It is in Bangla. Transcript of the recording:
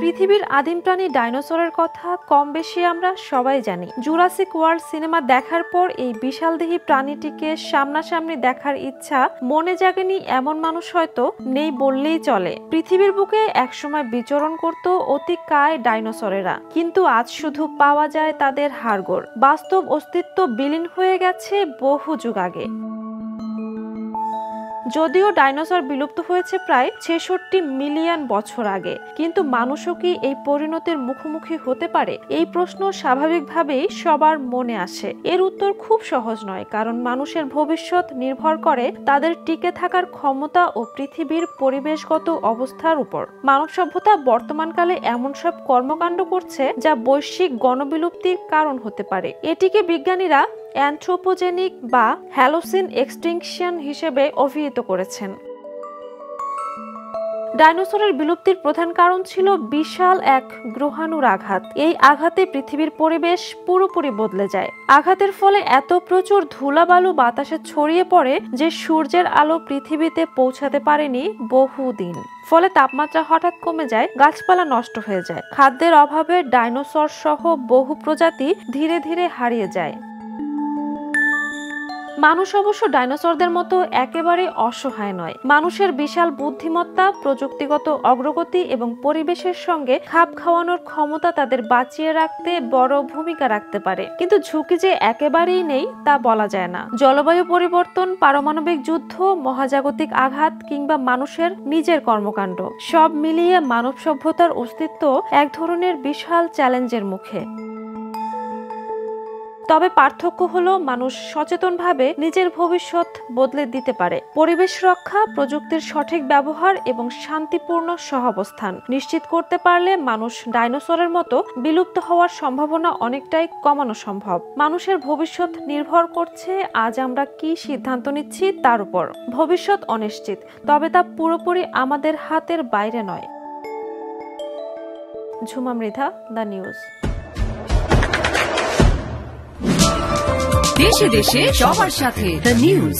পৃথিবীর আদিম প্রাণী ডাইনোসরের কথা কম বেশি আমরা সবাই জানি। জুরাসিক ওয়ার্ল্ড সিনেমা দেখার পর এই বিশালদেহী প্রাণীটিকে সামনাসামনি দেখার ইচ্ছা মনে জাগেনি এমন মানুষ হয়তো নেই বললেই চলে। পৃথিবীর বুকে একসময় বিচরণ করত অতিকায় ডাইনোসরেরা, কিন্তু আজ শুধু পাওয়া যায় তাদের হাড়গোড়। বাস্তব অস্তিত্ব বিলীন হয়ে গেছে বহু যুগ আগে। যদিও ডাইনোসর বিলুপ্ত হয়েছে প্রায় ৬৬ মিলিয়ন বছর আগে, কিন্তু মানুষও কি এই পরিণতির মুখোমুখি হতে পারে? এই প্রশ্ন স্বাভাবিকভাবেই সবার মনে আসে। এর উত্তর খুব সহজ নয়, কারণ মানুষের ভবিষ্যৎ নির্ভর করে তাদের টিকে থাকার ক্ষমতা ও পৃথিবীর পরিবেশগত অবস্থার উপর। মানব সভ্যতা বর্তমানকালে এমন সব কর্মকাণ্ড করছে যা বৈশ্বিক গণবিলুপ্তির কারণ হতে পারে। এটিকে বিজ্ঞানীরা অ্যানথ্রোপোজেনিক বা হ্যালোসিন এক্সটিংকশন হিসেবে অভিহিত করেছেন। ডাইনোসরের বিলুপ্তির প্রধান কারণ ছিল বিশাল এক গ্রহাণুর আঘাত। এই আঘাতে পৃথিবীর পরিবেশ পুরোপুরি বদলে যায়। আঘাতের ফলে এত প্রচুর ধুলাবালু বাতাসে ছড়িয়ে পড়ে যে সূর্যের আলো পৃথিবীতে পৌঁছাতে পারেনি বহুদিন। ফলে তাপমাত্রা হঠাৎ কমে যায়, গাছপালা নষ্ট হয়ে যায়। খাদ্যের অভাবে ডাইনোসর সহ বহু প্রজাতি ধীরে ধীরে হারিয়ে যায়। মানুষ অবশ্য ডাইনোসরদের মতো একেবারে অসহায় নয়। মানুষের বিশাল বুদ্ধিমত্তা, প্রযুক্তিগত অগ্রগতি এবং পরিবেশের সঙ্গে খাপ খাওয়ানোর ক্ষমতা তাদের বাঁচিয়ে রাখতে বড় ভূমিকা রাখতে পারে। কিন্তু ঝুঁকি যে একেবারেই নেই তা বলা যায় না। জলবায়ু পরিবর্তন, পারমাণবিক যুদ্ধ, মহাজাগতিক আঘাত কিংবা মানুষের নিজের কর্মকাণ্ড, সব মিলিয়ে মানব সভ্যতার অস্তিত্ব এক ধরনের বিশাল চ্যালেঞ্জের মুখে। তবে পার্থক্য হলো মানুষ সচেতনভাবে নিজের ভবিষ্যৎ বদলে দিতে পারে। পরিবেশ রক্ষা, প্রযুক্তির সঠিক ব্যবহার এবং শান্তিপূর্ণ সহাবস্থান নিশ্চিত করতে পারলে মানুষ ডাইনোসরের মতো বিলুপ্ত হওয়ার সম্ভাবনা অনেকটাই কমানো সম্ভব। মানুষের ভবিষ্যৎ নির্ভর করছে আজ আমরা কি সিদ্ধান্ত নিচ্ছি তার উপর। ভবিষ্যৎ অনিশ্চিত, তবে তা পুরোপুরি আমাদের হাতের বাইরে নয়। Jhuma Mridha, the news. দেশে দেশে সবার সাথে দ্য নিউজ।